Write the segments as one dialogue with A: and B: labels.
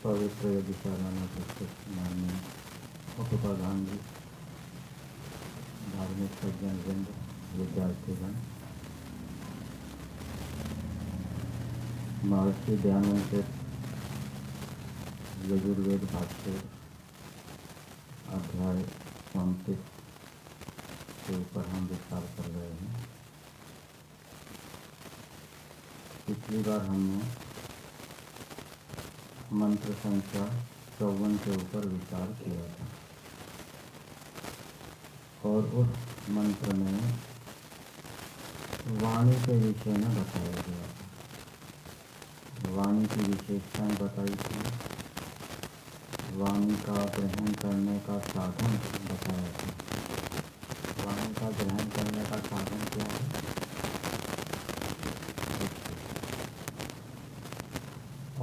A: पवित्र विचाराना पुस्तक माननीय उपप्रधान जी, धार्मिक सज्जन वृंद, विद्यार्थीगण, महर्षि दयानंद के यजुर्वेद भाष्य अध्याय 34 के ऊपर हम विचार कर रहे हैं। पिछली बार हमने मंत्र संख्या 54 के ऊपर विचार किया था और उस मंत्र में वाणी के विषय में बताया गया था। वाणी की विशेषताएं बताई थी, वाणी का ग्रहण करने का साधन बताया था। वाणी का ग्रहण करने का साधन क्या है?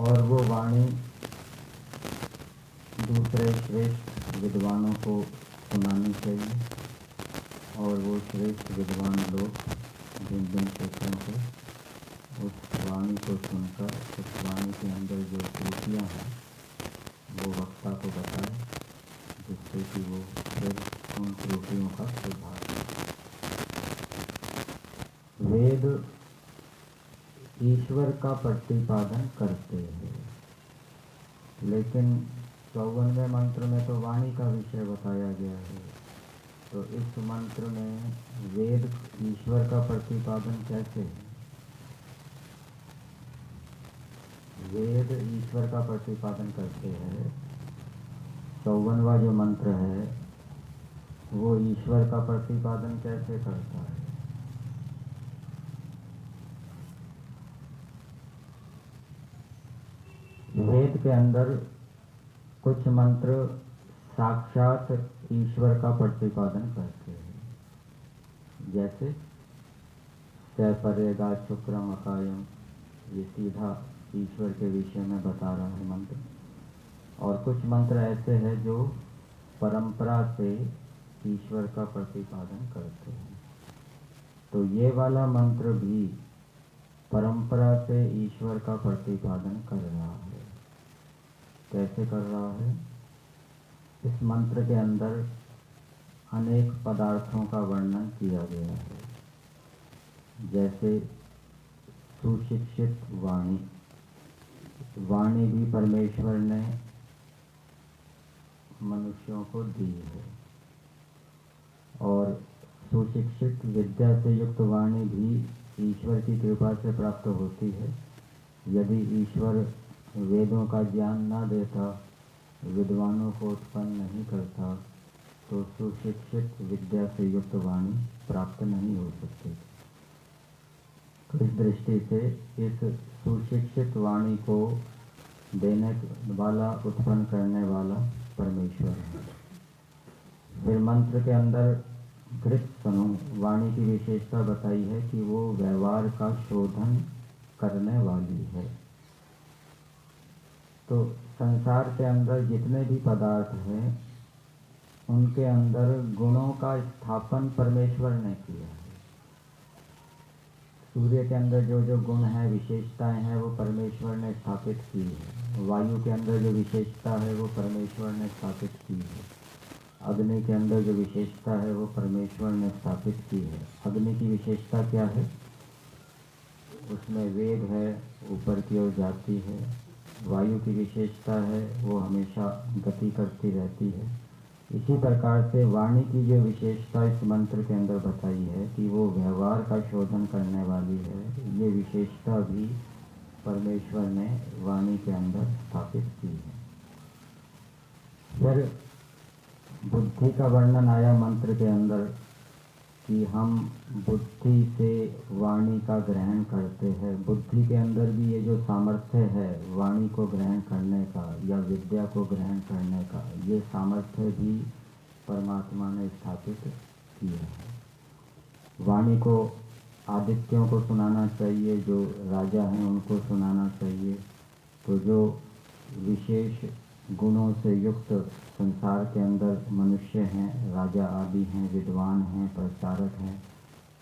A: और वो वाणी दूसरे श्रेष्ठ विद्वानों को सुनानी चाहिए और वो श्रेष्ठ विद्वान लोग भिन्न भिन्न क्षेत्रों से उस वाणी को सुनकर उस वाणी के अंदर जो त्रुटियाँ हैं वो वक्ता को बताएं, जिससे कि वो फिर उन त्रुटियों का सुधार करे। वेद ईश्वर का प्रतिपादन करते हैं, लेकिन 54वें मंत्र में तो वाणी का विषय बताया गया है। तो इस मंत्र में वेद ईश्वर का प्रतिपादन कैसे है? वेद ईश्वर का प्रतिपादन करते हैं। 54वां जो मंत्र है वो ईश्वर का प्रतिपादन कैसे करता है? वेद के अंदर कुछ मंत्र साक्षात ईश्वर का प्रतिपादन करते हैं, जैसे सपरेगा शुक्रम अकायम, ये सीधा ईश्वर के विषय में बता रहा है मंत्र। और कुछ मंत्र ऐसे हैं जो परंपरा से ईश्वर का प्रतिपादन करते हैं। तो ये वाला मंत्र भी परंपरा से ईश्वर का प्रतिपादन कर रहा है। कैसे कर रहा है? इस मंत्र के अंदर अनेक पदार्थों का वर्णन किया गया है, जैसे सुशिक्षित वाणी। वाणी भी परमेश्वर ने मनुष्यों को दी है और सुशिक्षित विद्या से युक्त वाणी भी ईश्वर की कृपा से प्राप्त होती है। यदि ईश्वर वेदों का ज्ञान न देता, विद्वानों को उत्पन्न नहीं करता, तो सुशिक्षित विद्या से युक्त वाणी प्राप्त नहीं हो सकती। तो इस दृष्टि से इस सुशिक्षित वाणी को देने वाला, उत्पन्न करने वाला परमेश्वर है। फिर मंत्र के अंदर घृत सनु वाणी की विशेषता बताई है कि वो व्यवहार का शोधन करने वाली है। तो संसार के अंदर जितने भी पदार्थ हैं उनके अंदर गुणों का स्थापन परमेश्वर ने किया है। सूर्य के अंदर जो जो गुण हैं, विशेषताएं हैं, वो परमेश्वर ने स्थापित की है। वायु के अंदर जो विशेषता है वो परमेश्वर ने स्थापित की है। अग्नि के अंदर जो विशेषता है वो परमेश्वर ने स्थापित की है। अग्नि की विशेषता क्या है? उसमें वेग है, ऊपर की ओर जाती है। वायु की विशेषता है वो हमेशा गति करती रहती है। इसी प्रकार से वाणी की जो विशेषता इस मंत्र के अंदर बताई है कि वो व्यवहार का शोधन करने वाली है, ये विशेषता भी परमेश्वर ने वाणी के अंदर स्थापित की है। फिर बुद्धि का वर्णन आया मंत्र के अंदर कि हम बुद्धि से वाणी का ग्रहण करते हैं। बुद्धि के अंदर भी ये जो सामर्थ्य है वाणी को ग्रहण करने का या विद्या को ग्रहण करने का, ये सामर्थ्य भी परमात्मा ने स्थापित किया है। वाणी को आदित्यों को सुनाना चाहिए, जो राजा हैं उनको सुनाना चाहिए। तो जो विशेष गुणों से युक्त संसार के अंदर मनुष्य हैं, राजा आदि हैं, विद्वान हैं, प्रचारक हैं,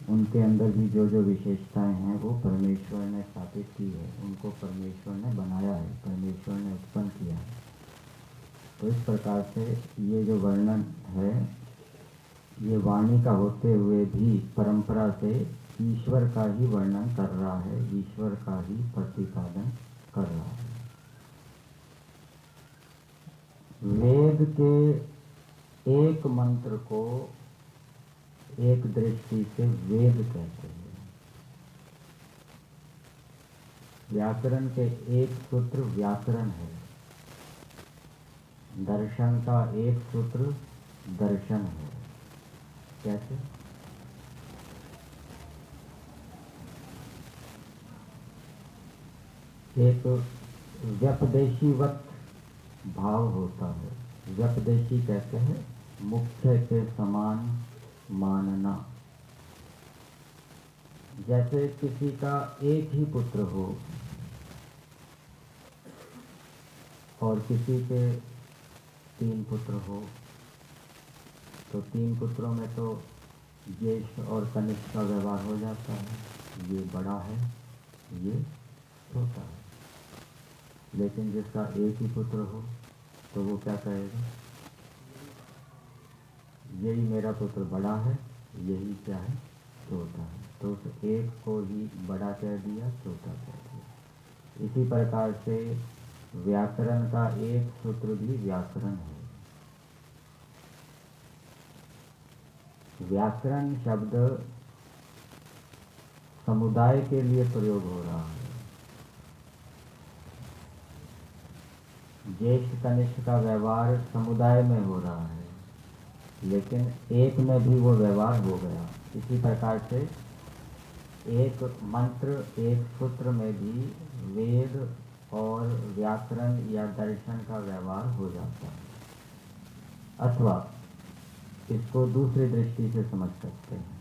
A: उनके अंदर भी जो जो विशेषताएं हैं वो परमेश्वर ने स्थापित की है, उनको परमेश्वर ने बनाया है, परमेश्वर ने उत्पन्न किया है। तो इस प्रकार से ये जो वर्णन है ये वाणी का होते हुए भी परंपरा से ईश्वर का ही वर्णन कर रहा है, ईश्वर का ही प्रतिपादन कर रहा है। वेद के एक मंत्र को एक दृष्टि से वेद कहते हैं। व्याकरण के एक सूत्र व्याकरण है, दर्शन का एक सूत्र दर्शन है। कैसे? एक व्यपदेशीवत भाव होता है। व्यपदेशी कहते हैं मुख्य के समान मानना। जैसे किसी का एक ही पुत्र हो और किसी के 3 पुत्र हो, तो 3 पुत्रों में तो ज्येष्ठ और कनिष्ठ का व्यवहार हो जाता है, ये बड़ा है, ये छोटा है। लेकिन जिसका एक ही पुत्र हो तो वो क्या कहेगा? यही मेरा पुत्र बड़ा है, यही क्या है? छोटा है। तो उस एक को ही बड़ा कह दिया, छोटा कह दिया। इसी प्रकार से व्याकरण का एक सूत्र भी व्याकरण है। व्याकरण शब्द समुदाय के लिए प्रयोग हो रहा है। ज्येष्ठ कनिष्ठ का व्यवहार समुदाय में हो रहा है, लेकिन एक में भी वो व्यवहार हो गया। इसी प्रकार से एक मंत्र, एक सूत्र में भी वेद और व्याकरण या दर्शन का व्यवहार हो जाता है। अथवा इसको दूसरी दृष्टि से समझ सकते हैं।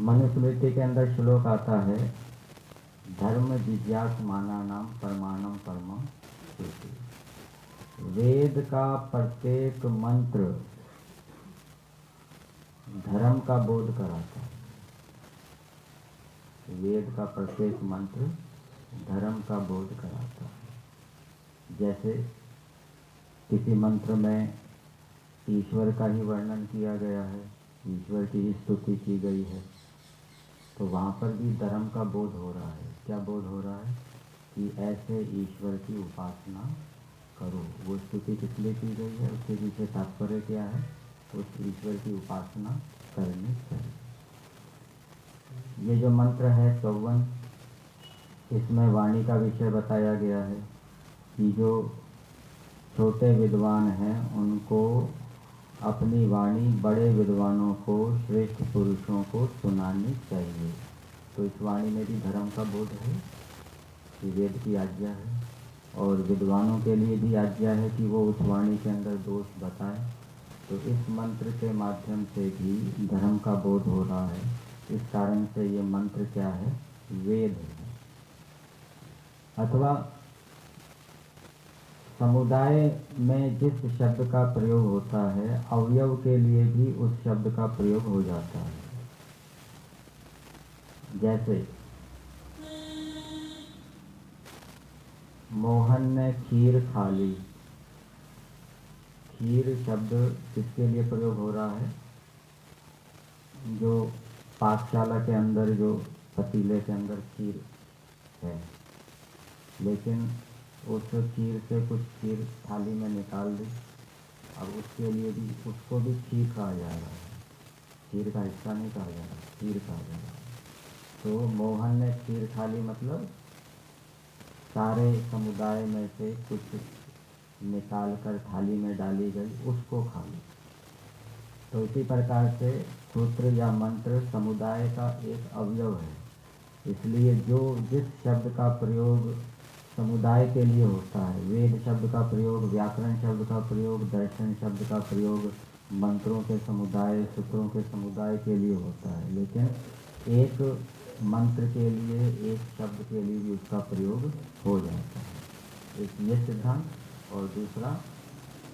A: मनुस्मृति के अंदर श्लोक आता है, धर्म जिज्ञासमाना नाम परमाणम परमं श्रुति। वेद का प्रत्येक मंत्र धर्म का बोध कराता है। वेद का प्रत्येक मंत्र धर्म का बोध कराता है। जैसे किसी मंत्र में ईश्वर का ही वर्णन किया गया है, ईश्वर की ही स्तुति की गई है, तो वहाँ पर भी धर्म का बोध हो रहा है। क्या बोध हो रहा है? कि ऐसे ईश्वर की उपासना करो। वो स्तुति किस लिए की गई है, उसके पीछे तात्पर्य क्या है? उस ईश्वर की उपासना करनी चाहिए। ये जो मंत्र है 54, इसमें वाणी का विषय बताया गया है कि जो छोटे विद्वान हैं उनको अपनी वाणी बड़े विद्वानों को, श्रेष्ठ पुरुषों को सुनानी चाहिए। तो इस वाणी में भी धर्म का बोध है कि वेद की आज्ञा है, और विद्वानों के लिए भी आज्ञा है कि वो उस वाणी के अंदर दोष बताएं। तो इस मंत्र के माध्यम से भी धर्म का बोध हो रहा है। इस कारण से ये मंत्र क्या है? वेद है। अथवा समुदाय में जिस शब्द का प्रयोग होता है, अवयव के लिए भी उस शब्द का प्रयोग हो जाता है। जैसे मोहन ने खीर खा ली। खीर शब्द किसके लिए प्रयोग हो रहा है? जो पाकशाला के अंदर जो पतीले के अंदर खीर है, लेकिन उस खीर से कुछ खीर थाली में निकाल दी, अब उसके लिए भी उसको भी खीर कहा जा रहा है। खीर का हिस्सा नहीं कहा जा रहा, खीर कहा जा रहा है। तो मोहन ने खीर खा ली, मतलब सारे समुदाय में से कुछ निकाल कर थाली में डाली गई, उसको खा ली। तो इसी प्रकार से सूत्र या मंत्र समुदाय का एक अवयव है। इसलिए जो जिस शब्द का प्रयोग समुदाय के लिए होता है, वेद शब्द का प्रयोग, व्याकरण शब्द का प्रयोग, दर्शन शब्द का प्रयोग मंत्रों के समुदाय, सूत्रों के समुदाय के लिए होता है, लेकिन एक मंत्र के लिए, एक शब्द के लिए भी उसका प्रयोग हो जाता है। एक ये सिद्धांत, और दूसरा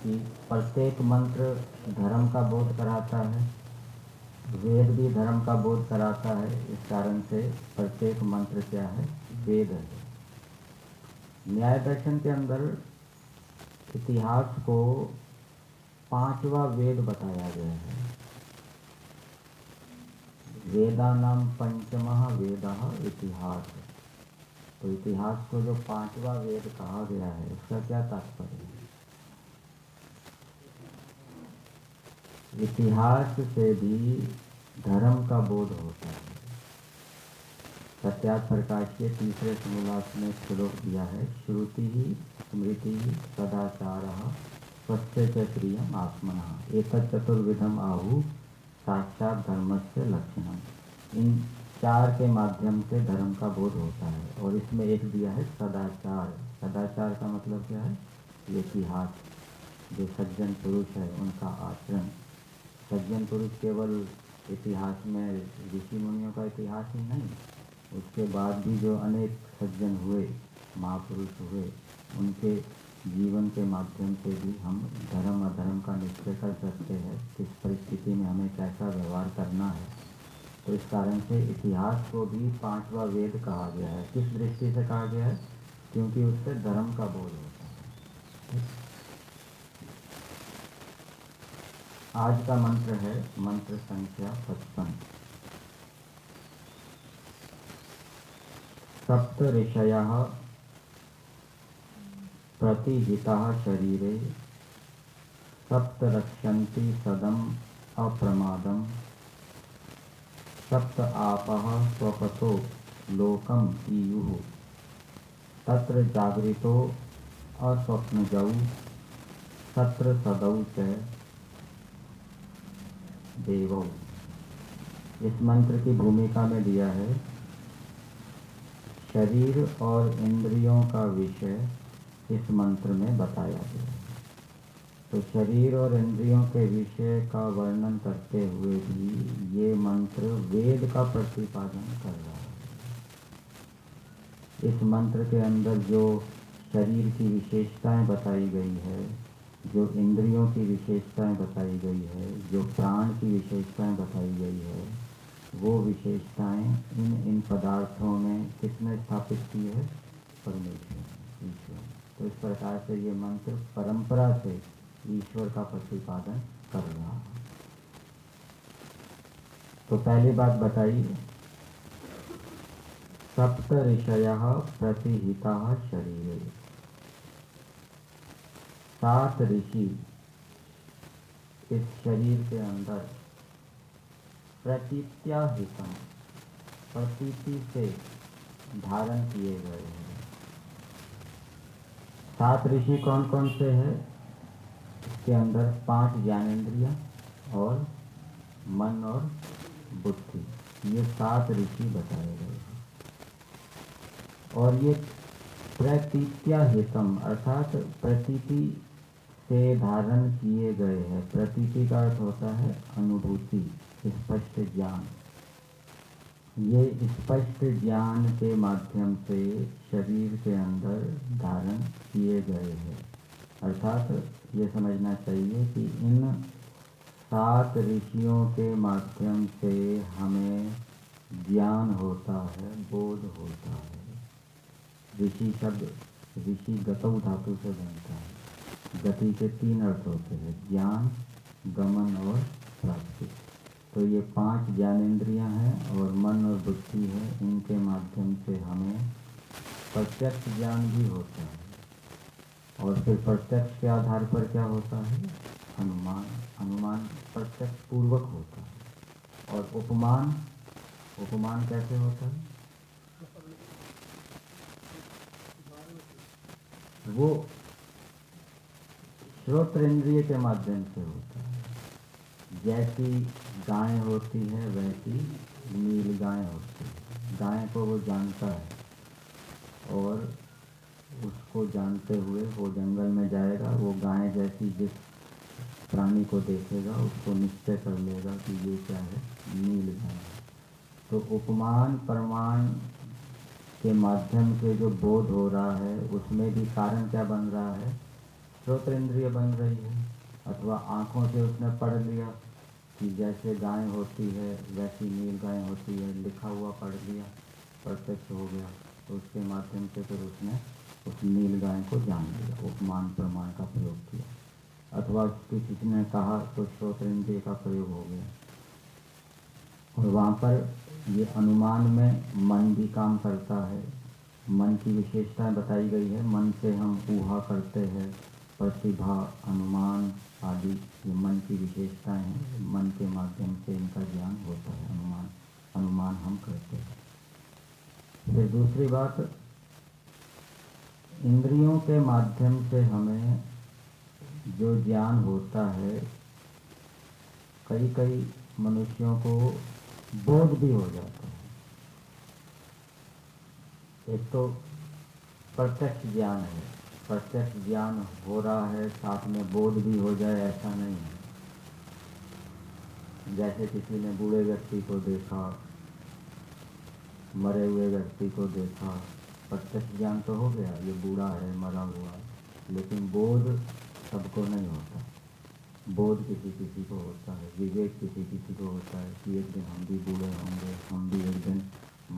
A: कि प्रत्येक मंत्र धर्म का बोध कराता है, वेद भी धर्म का बोध कराता है। इस कारण से प्रत्येक मंत्र क्या है? वेद है। न्याय दर्शन के अंदर इतिहास को पांचवा वेद बताया गया है। वेदानाम पंचमः वेदः इतिहास। तो इतिहास को जो पांचवा वेद कहा गया है, उसका क्या तात्पर्य है? इतिहास से भी धर्म का बोध होता है। सत्यार्थ प्रकाश के तीसरे समोल्लास में श्लोक दिया है, श्रुति ही स्मृति ही सदाचारः स्वस्य च प्रियम आत्मनः एतत् चतुर्विधम आहु साक्षात धर्मस्य लक्षणम। इन चार के माध्यम से धर्म का बोध होता है। और इसमें एक दिया है सदाचार। सदाचार का मतलब क्या है? इतिहास, जो सज्जन पुरुष है उनका आचरण। सज्जन पुरुष केवल इतिहास में ऋषि मुनियों का इतिहास ही नहीं, उसके बाद भी जो अनेक सज्जन हुए, महापुरुष हुए, उनके जीवन के माध्यम से भी हम धर्म अधर्म का निश्चय कर सकते हैं, किस परिस्थिति में हमें कैसा व्यवहार करना है। तो इस कारण से इतिहास को भी पांचवा वेद कहा गया है। किस दृष्टि से कहा गया है? क्योंकि उससे धर्म का बोध होता है। आज का मंत्र है मंत्र संख्या 55। सप्त ऋषयः प्रतिहिताः शरीरे सप्त रक्षन्ति सदम अप्रमादम सप्त आपः स्वपतो लोकम ईयुः तत्र जागृतो अस्वप्नजौ तत्र सदौ च देवौ। इस मंत्र की भूमिका में दिया है शरीर और इंद्रियों का विषय इस मंत्र में बताया गया है। तो शरीर और इंद्रियों के विषय का वर्णन करते हुए भी ये मंत्र वेद का प्रतिपादन कर रहा है। इस मंत्र के अंदर जो शरीर की विशेषताएं बताई गई है, जो इंद्रियों की विशेषताएं बताई गई है, जो प्राण की विशेषताएं बताई गई है, वो विशेषताएं इन पदार्थों में किसने स्थापित की है? परमेश्वर, ईश्वर। तो इस प्रकार से ये मंत्र परंपरा से ईश्वर का प्रतिपादन कर रहा है। तो पहली बात बताइए, सप्त ऋषयः प्रतिहिताः शरीरे। 7 ऋषि इस शरीर के अंदर प्रतीत्या हितम, प्रतीति से धारण किए गए हैं। 7 ऋषि कौन कौन से हैं? इसके अंदर 5 ज्ञानेंद्रिय और मन और बुद्धि, ये 7 ऋषि बताए गए हैं। और ये प्रतीत्या हितम अर्थात प्रतीति से धारण किए गए हैं। प्रतीति का अर्थ होता है अनुभूति, स्पष्ट ज्ञान। ये स्पष्ट ज्ञान के माध्यम से शरीर के अंदर धारण किए गए हैं। अर्थात ये समझना चाहिए कि इन 7 ऋषियों के माध्यम से हमें ज्ञान होता है, बोध होता है। ऋषि शब्द ऋषि गतौ धातु से बनता है। गति के 3 अर्थ होते हैं, ज्ञान, गमन और प्राप्ति। तो ये 5 ज्ञानेंद्रियां हैं और मन और बुद्धि है, इनके माध्यम से हमें प्रत्यक्ष ज्ञान भी होता है। और फिर प्रत्यक्ष के आधार पर क्या होता है? अनुमान। अनुमान प्रत्यक्ष पूर्वक होता है। और उपमान, उपमान कैसे होता है? वो श्रोत्र इंद्रिय के माध्यम से होता है। जैसी गाय होती है वैसी नील गाय होती है। गाय को वो जानता है और उसको जानते हुए वो जंगल में जाएगा। वो गाय जैसी जिस प्राणी को देखेगा उसको निश्चय कर लेगा कि ये क्या है, नील गाय है। तो उपमान प्रमाण के माध्यम से जो बोध हो रहा है उसमें भी कारण क्या बन रहा है? श्रोत्र इंद्रिय बन रही है। अथवा आँखों से उसने पढ़ लिया कि जैसे गाय होती है वैसी नील गाय होती है, लिखा हुआ पढ़ लिया, प्रत्यक्ष हो गया। तो उसके माध्यम से फिर उसने उस नील गाय को जान लिया, उपमान प्रमाण का प्रयोग किया। अथवा किसी ने कहा तो श्रोत्र इंद्रिय का प्रयोग हो गया। और वहाँ पर ये अनुमान में मन भी काम करता है। मन की विशेषताएं बताई गई है। मन से हम ऊहा करते हैं, प्रतिभा, अनुमान आदि ये मन की विशेषताएं हैं। मन के माध्यम से इनका ज्ञान होता है। अनुमान हम करते हैं। फिर दूसरी बात, इंद्रियों के माध्यम से हमें जो ज्ञान होता है, कई मनुष्यों को बोध भी हो जाता है। एक तो प्रत्यक्ष ज्ञान है, प्रत्यक्ष ज्ञान हो रहा है, साथ में बोध भी हो जाए ऐसा नहीं है। जैसे किसी ने बूढ़े व्यक्ति को देखा, मरे हुए व्यक्ति को देखा, प्रत्यक्ष ज्ञान तो हो गया ये बूढ़ा है, मरा हुआ है, लेकिन बोध सबको नहीं होता। बोध किसी किसी को होता है, विवेक किसी किसी को होता है कि एक दिन हम भी बूढ़े होंगे, हम भी एक दिन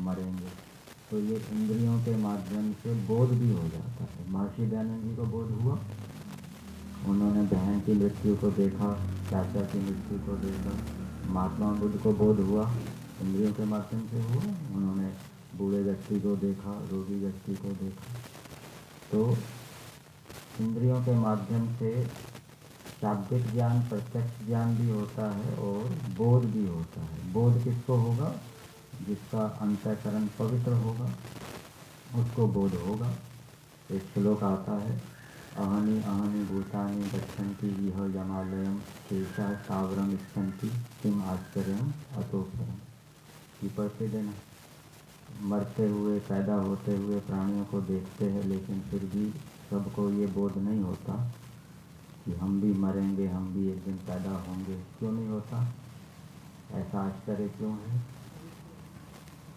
A: मरेंगे। तो ये इंद्रियों के माध्यम से बोध भी हो जाता है। महर्षि दयानंद जी को बोध हुआ, उन्होंने बहन की मृत्यु को देखा, चाचा की मृत्यु को देखा। महात्मा बुद्ध को बोध हुआ, इंद्रियों के माध्यम से हुआ। उन्होंने बूढ़े व्यक्ति को देखा, रोगी व्यक्ति को देखा। तो इंद्रियों के माध्यम से शाब्दिक ज्ञान, प्रत्यक्ष ज्ञान भी होता है और बोध भी होता है। बोध किसको होगा? जिसका अंतःकरण पवित्र होगा उसको बोध होगा। एक श्लोक आता है, अहनि अहनि भूतानि गच्छन्ति इह यमालयम शेषा सावरम इच्छन्ति किम आश्चर्यम अतोपरम। ये प्रसिद्ध है। मरते हुए, पैदा होते हुए प्राणियों को देखते हैं, लेकिन फिर भी सबको ये बोध नहीं होता कि हम भी मरेंगे, हम भी एक दिन पैदा होंगे। क्यों नहीं होता? ऐसा आश्चर्य क्यों है?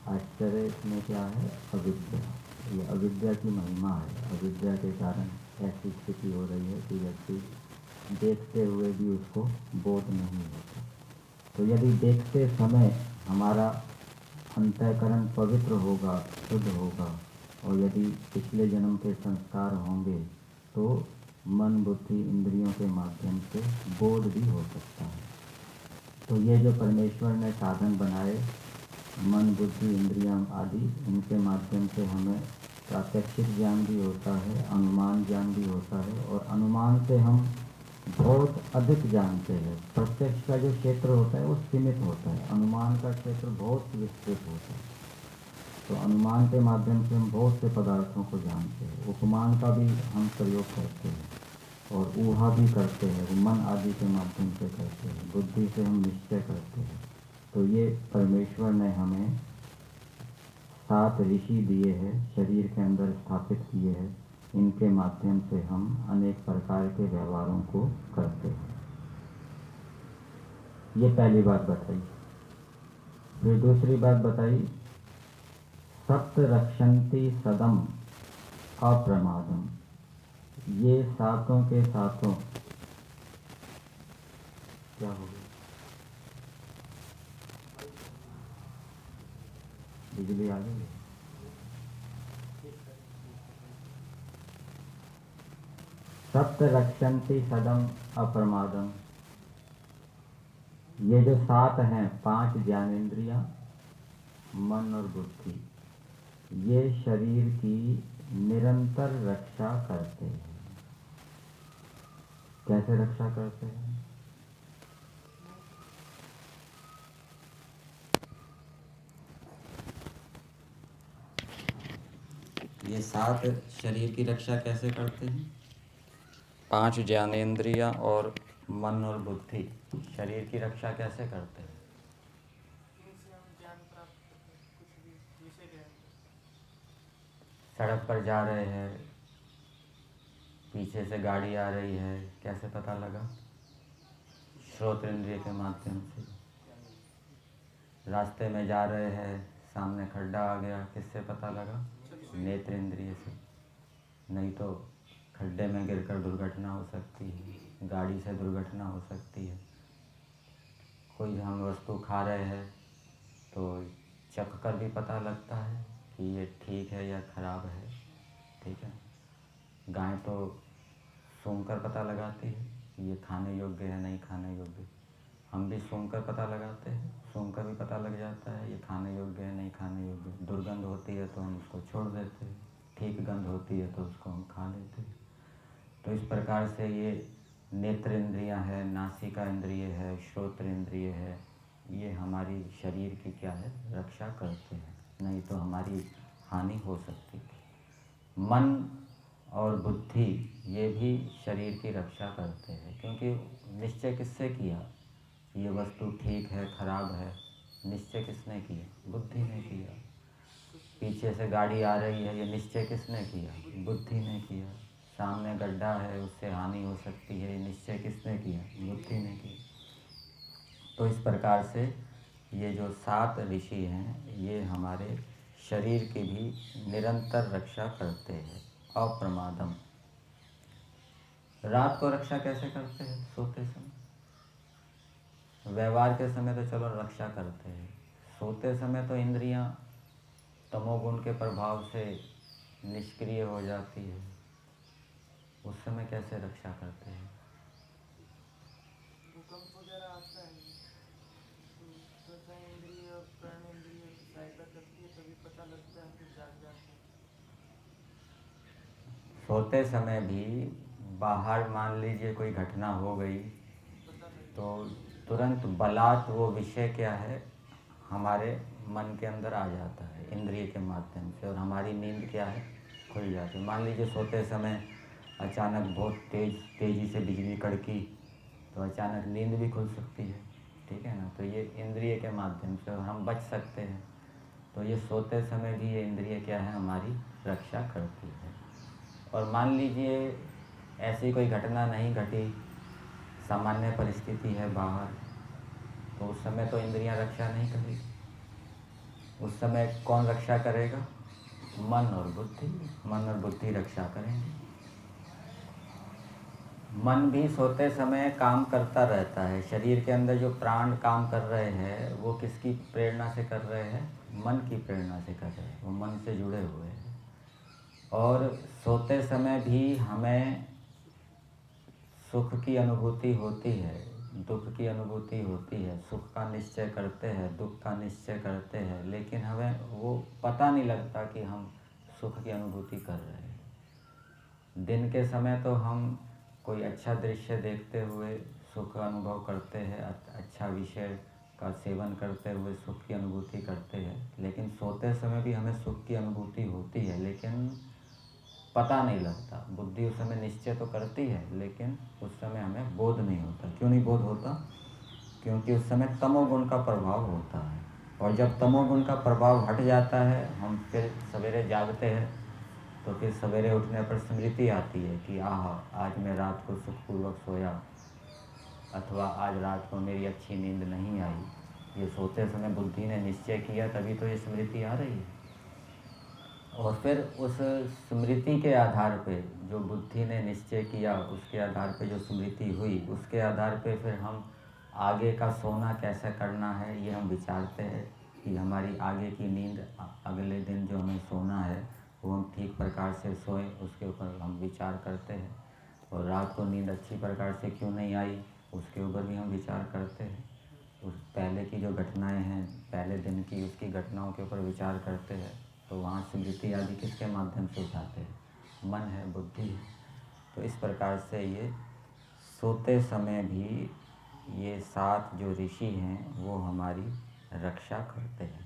A: आश्चर्य इसमें क्या है? अविद्या। ये अविद्या की महिमा है। अविद्या के कारण ऐसी स्थिति हो रही है कि व्यक्ति देखते हुए भी उसको बोध नहीं होता। तो यदि देखते समय हमारा अंतःकरण पवित्र होगा, शुद्ध होगा, और यदि पिछले जन्म के संस्कार होंगे तो मन, बुद्धि, इंद्रियों के माध्यम से बोध भी हो सकता है। तो ये जो परमेश्वर ने साधन बनाए, मन, बुद्धि, इंद्रियां आदि, इनके माध्यम से हमें प्रात्यक्षिक ज्ञान भी होता है, अनुमान ज्ञान भी होता है। और अनुमान से हम बहुत अधिक जानते हैं। प्रत्यक्ष का जो क्षेत्र होता है वो सीमित होता है, अनुमान का क्षेत्र बहुत विस्तृत होता है। तो अनुमान के माध्यम से हम बहुत से पदार्थों को जानते हैं। उपमान का भी हम प्रयोग करते हैं और ऊहा भी करते हैं, मन आदि के माध्यम से करते हैं, बुद्धि से हम निश्चय करते हैं। तो ये परमेश्वर ने हमें 7 ऋषि दिए हैं, शरीर के अंदर स्थापित किए हैं। इनके माध्यम से हम अनेक प्रकार के व्यवहारों को करते हैं। ये पहली बात बताई। फिर दूसरी बात बताई, सप्त रक्षन्ति सदम अप्रमादम। ये सातों के सातों क्या हो गया? बिजली आ गई। सप्त रक्षन्ति सदम अप्रमादम। ये जो 7 हैं, 5 ज्ञानेंद्रियां, मन और बुद्धि, ये शरीर की निरंतर रक्षा करते हैं। कैसे रक्षा करते हैं? ये 7 शरीर की रक्षा कैसे करते हैं?
B: 5 ज्ञानेंद्रियां और
A: मन और बुद्धि शरीर की रक्षा कैसे करते हैं? सड़क पर जा रहे हैं, पीछे से गाड़ी आ रही है, कैसे पता लगा? श्रोत इंद्रिय के माध्यम से। रास्ते में जा रहे हैं, सामने खड्डा आ गया, किससे पता लगा? नेत्र इंद्रिय से। नहीं तो खड्डे में गिरकर दुर्घटना हो सकती है, गाड़ी से दुर्घटना हो सकती है। कोई हम वस्तु खा रहे हैं तो चख कर भी पता लगता है कि ये ठीक है या खराब है, ठीक है। गाय तो सूंघ कर पता लगाती है कि ये खाने योग्य है, नहीं खाने योग्य। हम भी सूंघ कर पता लगाते हैं, सूंघ कर भी पता लग जाता है ये खाने योग्य है, नहीं खाने योग्य। दुर्गंध होती है तो हम उसको छोड़ देते हैं, ठीक गंध होती है तो उसको हम खा लेते हैं। तो इस प्रकार से ये नेत्र इंद्रियां है, नासिका इंद्रिय है, श्रोत्र इंद्रिय है, ये हमारी शरीर की क्या है, रक्षा करते हैं, नहीं तो हमारी हानि हो सकती है। मन और बुद्धि ये भी शरीर की रक्षा करते हैं, क्योंकि निश्चय किससे किया ये वस्तु ठीक है खराब है? निश्चय किसने किया? बुद्धि ने किया। पीछे से गाड़ी आ रही है, ये निश्चय किसने किया? बुद्धि ने किया। सामने गड्ढा है, उससे हानि हो सकती है, ये निश्चय किसने किया? बुद्धि ने किया। तो इस प्रकार से ये जो 7 ऋषि हैं ये हमारे शरीर की भी निरंतर रक्षा करते हैं, अप्रमादम। रात को रक्षा कैसे करते हैं? सोते समय। व्यवहार के समय तो चलो रक्षा करते हैं, सोते समय तो इंद्रियां तमोगुण के प्रभाव से निष्क्रिय हो जाती है, उस समय कैसे रक्षा करते हैं?
C: भूकंप वगैरह आता है तो इंद्रिय और प्राण इंद्रिय सहायता करती है, तभी पता लगता है, फिर जाग जाते हैं।
A: सोते समय भी बाहर मान लीजिए कोई घटना हो गई तो तुरंत बलात् वो विषय क्या है हमारे मन के अंदर आ जाता है इंद्रिय के माध्यम से, और हमारी नींद क्या है, खुल जाती है। मान लीजिए सोते समय अचानक बहुत तेज़ी से बिजली कड़की तो अचानक नींद भी खुल सकती है, ठीक है ना। तो ये इंद्रिय के माध्यम से और हम बच सकते हैं। तो ये सोते समय भी ये इंद्रिय क्या है, हमारी रक्षा करती है। और मान लीजिए ऐसी कोई घटना नहीं घटी, सामान्य परिस्थिति है बाहर, तो उस समय तो इंद्रियां रक्षा नहीं करेगी। उस समय कौन रक्षा करेगा? मन और बुद्धि। मन और बुद्धि रक्षा करेंगे। मन भी सोते समय काम करता रहता है। शरीर के अंदर जो प्राण काम कर रहे हैं वो किसकी प्रेरणा से कर रहे हैं? मन की प्रेरणा से कर रहे हैं, वो मन से जुड़े हुए हैं। और सोते समय भी हमें सुख की अनुभूति होती है, दुख की अनुभूति होती है। सुख का निश्चय करते हैं, दुख का निश्चय करते हैं, लेकिन हमें वो पता नहीं लगता कि हम सुख की अनुभूति कर रहे हैं। दिन के समय तो हम कोई अच्छा दृश्य देखते हुए सुख का अनुभव करते हैं, अच्छा विषय का सेवन करते हुए सुख की अनुभूति करते हैं। लेकिन सोते समय भी हमें सुख की अनुभूति होती है, लेकिन पता नहीं लगता। बुद्धि उस समय निश्चय तो करती है, लेकिन उस समय हमें बोध नहीं होता। क्यों नहीं बोध होता? क्योंकि उस समय तमोगुण का प्रभाव होता है, और जब तमोगुण का प्रभाव हट जाता है, हम फिर सवेरे जागते हैं, तो फिर सवेरे उठने पर स्मृति आती है कि आह, आज मैं रात को सुखपूर्वक सोया, अथवा आज रात को मेरी अच्छी नींद नहीं आई। ये सोते समय बुद्धि ने निश्चय किया, तभी तो ये स्मृति आ रही है। और फिर उस स्मृति के आधार पे, जो बुद्धि ने निश्चय किया उसके आधार पे जो स्मृति हुई, उसके आधार पे फिर हम आगे का सोना कैसे करना है ये हम विचारते हैं कि हमारी आगे की नींद, अगले दिन जो हमें सोना है वो हम ठीक प्रकार से सोएं, उसके ऊपर हम विचार करते हैं। और रात को नींद अच्छी प्रकार से क्यों नहीं आई उसके ऊपर भी हम विचार करते हैं। उस पहले की जो घटनाएं हैं, पहले दिन की उसकी घटनाओं के ऊपर विचार करते हैं। तो वहाँ स्मृति आदि किसके माध्यम से उठाते हैं? मन है, बुद्धि है। तो इस प्रकार से ये सोते समय भी ये 7 जो ऋषि हैं वो हमारी रक्षा करते हैं।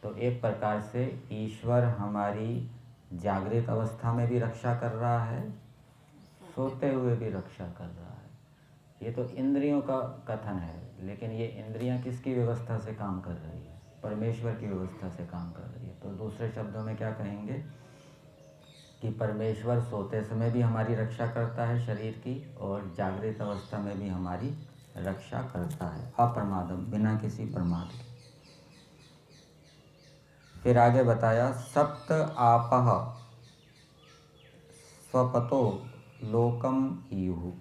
A: तो एक प्रकार से ईश्वर हमारी जागृत अवस्था में भी रक्षा कर रहा है, सोते हुए भी रक्षा कर रहा है। ये तो इंद्रियों का कथन है, लेकिन ये इंद्रियां किसकी व्यवस्था से काम कर रही है? परमेश्वर की व्यवस्था से काम कर रही है। तो दूसरे शब्दों में क्या कहेंगे कि परमेश्वर सोते समय भी हमारी रक्षा करता है शरीर की, और जागृत अवस्था में भी हमारी रक्षा करता है, अप्रमादम, बिना किसी प्रमाद के। फिर आगे बताया, सप्त आपः स्वपतो लोकम ईयुः।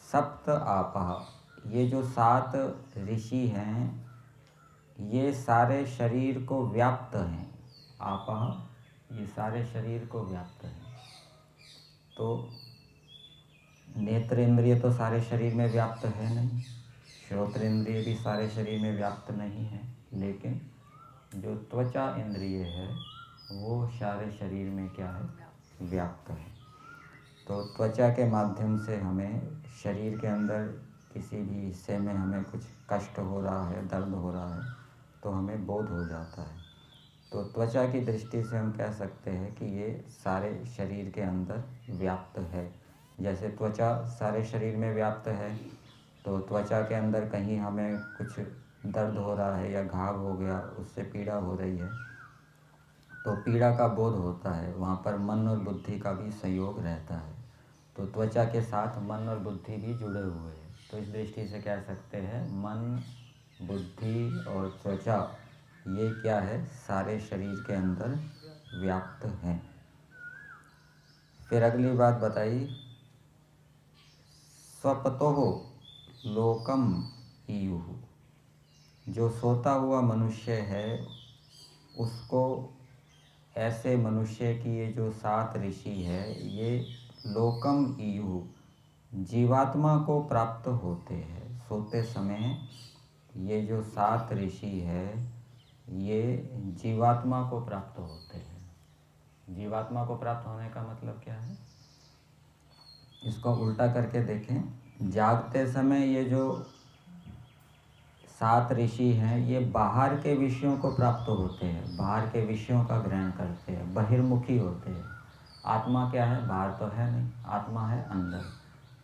A: सप्त आपः, ये जो 7 ऋषि हैं, ये सारे शरीर को व्याप्त हैं। आपः, ये सारे शरीर को व्याप्त हैं। तो नेत्र इंद्रिय तो सारे शरीर में व्याप्त है नहीं, श्रोत्र इंद्रिय भी सारे शरीर में व्याप्त नहीं है, लेकिन जो त्वचा इंद्रिय है वो सारे शरीर में क्या है? व्याप्त है। तो त्वचा के माध्यम से हमें शरीर के अंदर किसी भी हिस्से में हमें कुछ कष्ट हो रहा है, दर्द हो रहा है, तो हमें बोध हो जाता है। तो त्वचा की दृष्टि से हम कह सकते हैं कि ये सारे शरीर के अंदर व्याप्त है। जैसे त्वचा सारे शरीर में व्याप्त है, तो त्वचा के अंदर कहीं हमें कुछ दर्द हो रहा है या घाव हो गया, उससे पीड़ा हो रही है, तो पीड़ा का बोध होता है, वहाँ पर मन और बुद्धि का भी सहयोग रहता है। तो त्वचा के साथ मन और बुद्धि भी जुड़े हुए हैं। तो इस दृष्टि से कह सकते हैं मन, बुद्धि और त्वचा ये क्या है? सारे शरीर के अंदर व्याप्त हैं। फिर अगली बात बताई, स्वपतोः लोकम ईयुः। जो सोता हुआ मनुष्य है उसको ऐसे मनुष्य की ये जो 7 ऋषि है, ये लोकम ईयुः, जीवात्मा को प्राप्त होते हैं। सोते समय ये जो 7 ऋषि है ये जीवात्मा को प्राप्त होते हैं। जीवात्मा को प्राप्त होने का मतलब क्या है? इसको उल्टा करके देखें। जागते समय ये जो 7 ऋषि हैं ये बाहर के विषयों को प्राप्त होते हैं, बाहर के विषयों का ग्रहण करते हैं, बहिर्मुखी होते हैं। आत्मा क्या है? बाहर तो है नहीं, आत्मा है अंदर।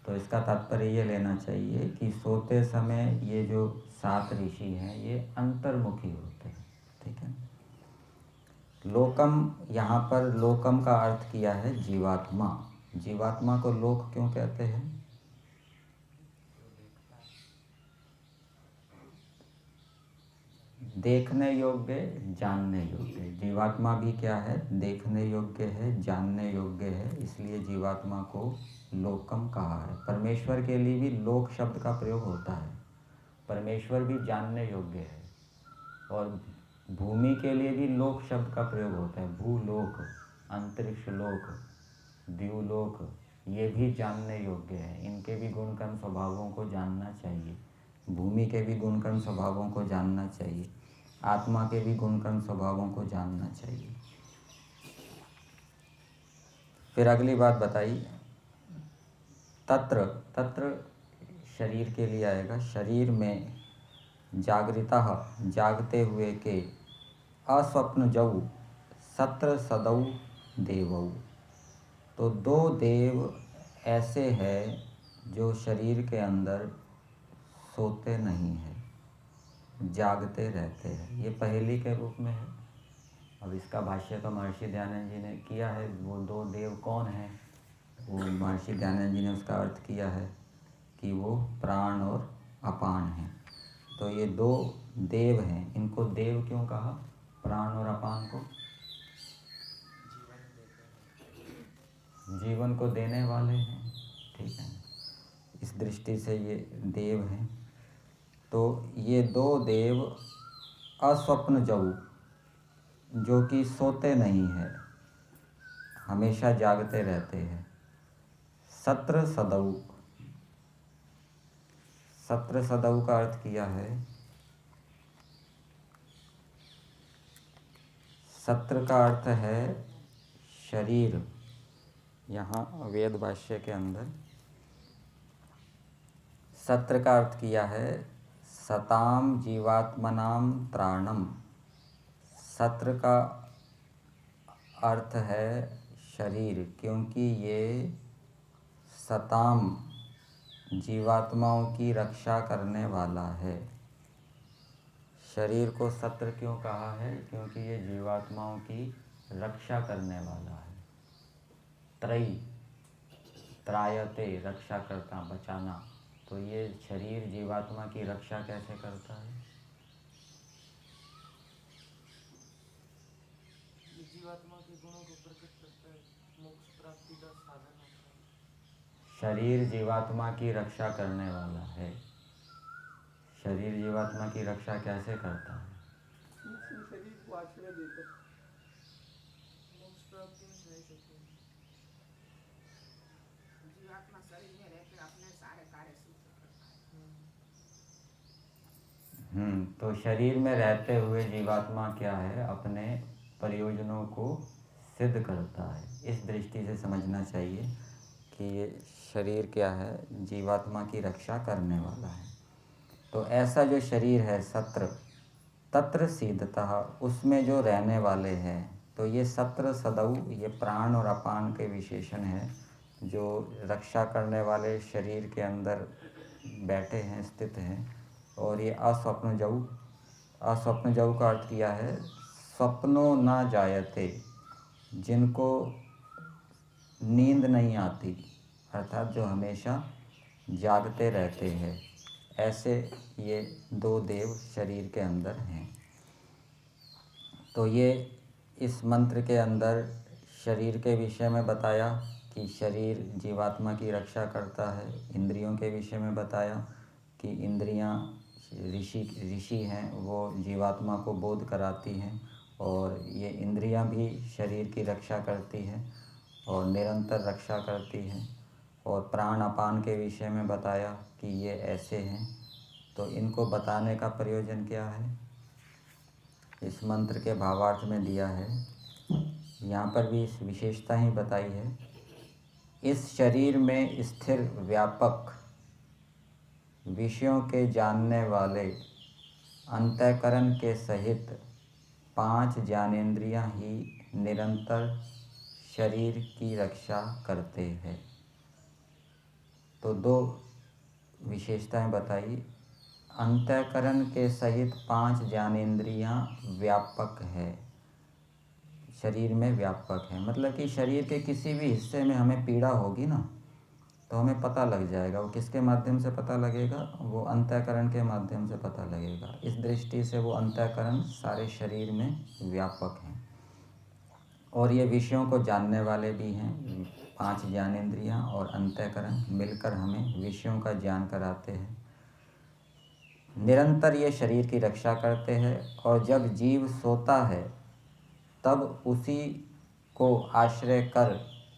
A: तो इसका तात्पर्य ये लेना चाहिए कि सोते समय ये जो 7 ऋषि हैं ये अंतर्मुखी होते हैं। ठीक है। लोकम, यहाँ पर लोकम का अर्थ किया है जीवात्मा। जीवात्मा को लोक क्यों कहते हैं? देखने योग्य, जानने योग्य। जीवात्मा भी क्या है? देखने योग्य है, जानने योग्य है, इसलिए जीवात्मा को लोकम कहा है। परमेश्वर के लिए भी लोक शब्द का प्रयोग होता है। परमेश्वर भी जानने योग्य है। और भूमि के लिए भी लोक शब्द का प्रयोग होता है। भूलोक, अंतरिक्ष लोक, द्युलोक, ये भी जानने योग्य है। इनके भी गुणकर्म स्वभावों को जानना चाहिए। भूमि के भी गुणकर्म स्वभावों को जानना चाहिए, आत्मा के भी गुणकर्म स्वभावों को जानना चाहिए। फिर अगली बात बताई, तत्र, तत्र शरीर के लिए आएगा। शरीर में जागृतः, जागते हुए के, अस्वप्नजौ सत्र सदौ देवौ। तो 2 देव ऐसे हैं जो शरीर के अंदर सोते नहीं हैं, जागते रहते हैं। ये पहेली के रूप में है। अब इसका भाष्य तो महर्षि दयानंद जी ने किया है। वो 2 देव कौन हैं? वो महर्षि दयानंद जी ने उसका अर्थ किया है कि वो प्राण और अपान हैं। तो ये 2 देव हैं। इनको देव क्यों कहा? प्राण और अपान को जीवन को देने वाले हैं। ठीक है, इस दृष्टि से ये देव हैं। तो ये 2 देव अस्वप्नजौ, जो कि सोते नहीं है, हमेशा जागते रहते हैं। सत्र सदौ, सत्र सदौ का अर्थ किया है, सत्र का अर्थ है शरीर। यहाँ वेद भाष्य के अंदर सत्र का अर्थ किया है सताम जीवात्मनाम त्राणम। सत्र का
B: अर्थ है शरीर, क्योंकि ये सताम जीवात्माओं की रक्षा करने वाला है। शरीर को सत्र क्यों कहा है? क्योंकि ये जीवात्माओं की रक्षा करने वाला है। त्रयी, त्रायते, रक्षा करता, बचाना। तो ये शरीर जीवात्मा की रक्षा कैसे करता है?
C: ये जीवात्मा के गुणों को प्रकट करता है, मोक्ष प्राप्ति का साधन होता है।
B: शरीर जीवात्मा की रक्षा करने वाला है। शरीर जीवात्मा की रक्षा कैसे करता है?
D: इसमें शरीर को आश्रय देकर
C: मोक्ष प्राप्ति में सहायक होते हैं।
E: जीवात्मा शरीर में रहकर अपने सारे कार्य सिद्ध करता है।
B: तो शरीर में रहते हुए जीवात्मा क्या है? अपने प्रयोजनों को सिद्ध करता है। इस दृष्टि से समझना चाहिए कि ये शरीर क्या है? जीवात्मा की रक्षा करने वाला है। तो ऐसा जो शरीर है सत्र, तत्र सीधतः, उसमें जो रहने वाले हैं, तो ये सत्र सदौ, ये प्राण और अपान के विशेषण हैं जो रक्षा करने वाले शरीर के अंदर बैठे हैं, स्थित हैं। और ये अस्वप्न जौ, अस्वप्न जौ का अर्थ किया है स्वप्नो न जायते, जिनको नींद नहीं आती, अर्थात जो हमेशा जागते रहते हैं, ऐसे ये दो देव शरीर के अंदर हैं। तो ये इस मंत्र के अंदर शरीर के विषय में बताया कि शरीर जीवात्मा की रक्षा करता है। इंद्रियों के विषय में बताया कि इंद्रियां ऋषि हैं, वो जीवात्मा को बोध कराती हैं और ये इंद्रियां भी शरीर की रक्षा करती हैं और निरंतर रक्षा करती हैं। और प्राण अपान के विषय में बताया कि ये ऐसे हैं। तो इनको बताने का प्रयोजन क्या है? इस मंत्र के भावार्थ में दिया है, यहाँ पर भी इस विशेषता ही बताई है। इस शरीर में स्थिर व्यापक विषयों के जानने वाले अंतःकरण के सहित 5 ज्ञानेंद्रियां ही निरंतर शरीर की रक्षा करते हैं। तो 2 विशेषताएं बताई। अंतःकरण के सहित 5 ज्ञानेंद्रियां व्यापक है, शरीर में व्यापक है। मतलब कि शरीर के किसी भी हिस्से में हमें पीड़ा होगी ना, तो हमें पता लग जाएगा। वो किसके माध्यम से पता लगेगा? वो अंतःकरण के माध्यम से पता लगेगा। इस दृष्टि से वो अंतःकरण सारे शरीर में व्यापक हैं और ये विषयों को जानने वाले भी हैं। 5 ज्ञानेंद्रियां और अंतःकरण मिलकर हमें विषयों का ज्ञान कराते हैं। निरंतर ये शरीर की रक्षा करते हैं और जब जीव सोता है तब उसी को आश्रय कर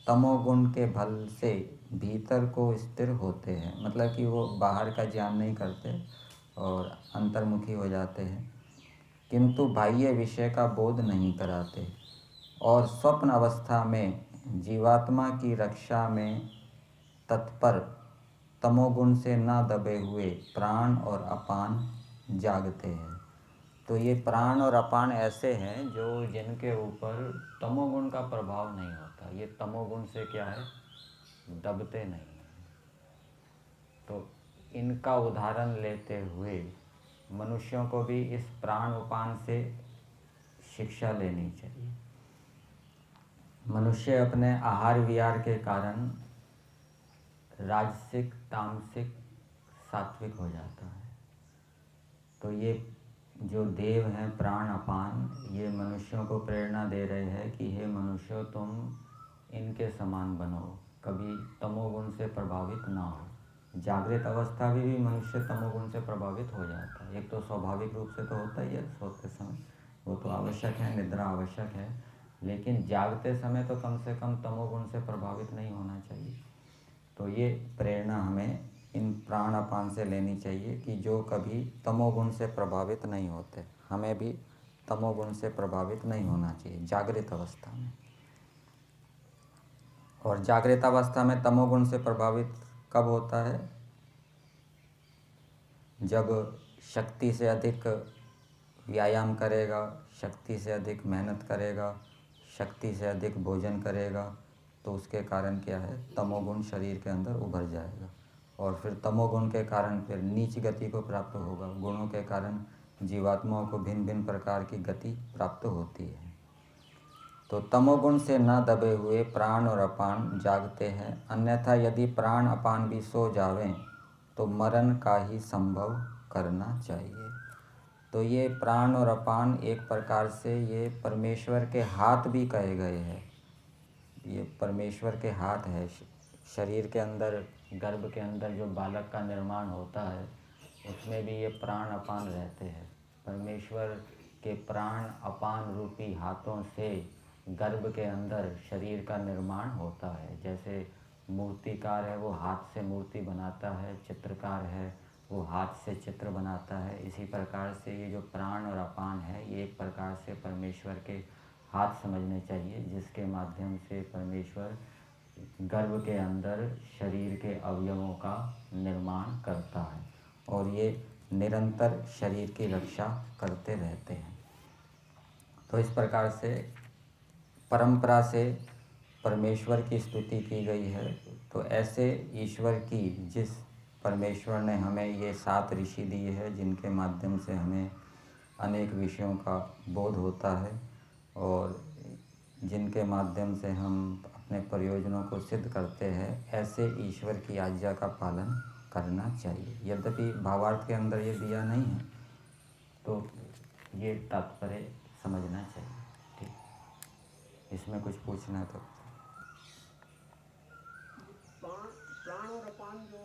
B: तमोगुण के बल से भीतर को स्थिर होते हैं। मतलब कि वो बाहर का ज्ञान नहीं करते और अंतर्मुखी हो जाते हैं, किंतु बाह्य विषय का बोध नहीं कराते। और स्वप्न अवस्था में जीवात्मा की रक्षा में तत्पर तमोगुण से न दबे हुए प्राण और अपान जागते हैं। तो ये प्राण और अपान ऐसे हैं जो जिनके ऊपर तमोगुण का प्रभाव नहीं होता। ये तमोगुण से क्या है? दबते नहीं हैं। तो इनका उदाहरण लेते हुए मनुष्यों को भी इस प्राण उपान से शिक्षा लेनी चाहिए। मनुष्य अपने आहार विहार के कारण राजसिक, तामसिक, सात्विक हो जाता है। तो ये जो देव हैं प्राण अपान, ये मनुष्यों को प्रेरणा दे रहे हैं कि हे मनुष्यों, तुम इनके समान बनो, कभी तमोगुण से प्रभावित ना हो। जागृत अवस्था में भी मनुष्य तमोगुण से प्रभावित हो जाता है। एक तो स्वाभाविक रूप से तो होता ही है सोते समय, वो तो आवश्यक है, निद्रा आवश्यक है, लेकिन जागते समय तो कम से कम तमोगुण से प्रभावित नहीं होना चाहिए। तो ये प्रेरणा हमें इन प्राण अपान से लेनी चाहिए कि जो कभी तमोगुण से प्रभावित नहीं होते, हमें भी तमोगुण से प्रभावित नहीं होना चाहिए जागृत अवस्था में। और जागृत अवस्था में तमोगुण से प्रभावित कब होता है? जब शक्ति से अधिक व्यायाम करेगा, शक्ति से अधिक मेहनत करेगा, शक्ति से अधिक भोजन करेगा तो उसके कारण क्या है, तमोगुण शरीर के अंदर उभर जाएगा और फिर तमोगुण के कारण फिर नीच गति को प्राप्त होगा। गुणों के कारण जीवात्माओं को भिन्न भिन्न प्रकार की गति प्राप्त होती है। तो तमोगुण से न दबे हुए प्राण और अपान जागते हैं, अन्यथा यदि प्राण अपान भी सो जावें तो मरण का ही संभव करना चाहिए। तो ये प्राण और अपान एक प्रकार से ये परमेश्वर के हाथ भी कहे गए हैं। ये परमेश्वर के हाथ है। शरीर के अंदर, गर्भ के अंदर जो बालक का निर्माण होता है उसमें भी ये प्राण अपान रहते हैं। परमेश्वर के प्राण अपान रूपी हाथों से गर्भ के अंदर शरीर का निर्माण होता है। जैसे मूर्तिकार है वो हाथ से मूर्ति बनाता है, चित्रकार है वो हाथ से चित्र बनाता है, इसी प्रकार से ये जो प्राण और अपान है ये एक प्रकार से परमेश्वर के हाथ समझने चाहिए, जिसके माध्यम से परमेश्वर गर्भ के अंदर शरीर के अवयवों का निर्माण करता है और ये निरंतर शरीर की रक्षा करते रहते हैं। तो इस प्रकार से परंपरा से परमेश्वर की स्तुति की गई है। तो ऐसे ईश्वर की, जिस परमेश्वर ने हमें ये 7 ऋषि दिए हैं जिनके माध्यम से हमें अनेक विषयों का बोध होता है और जिनके माध्यम से हम अपने प्रयोजनों को सिद्ध करते हैं, ऐसे ईश्वर की आज्ञा का पालन करना चाहिए। यद्यपि भावार्थ के अंदर ये दिया नहीं है, तो ये तात्पर्य समझना चाहिए। ठीक, इसमें कुछ पूछना है तो
D: प्राण और अपान जो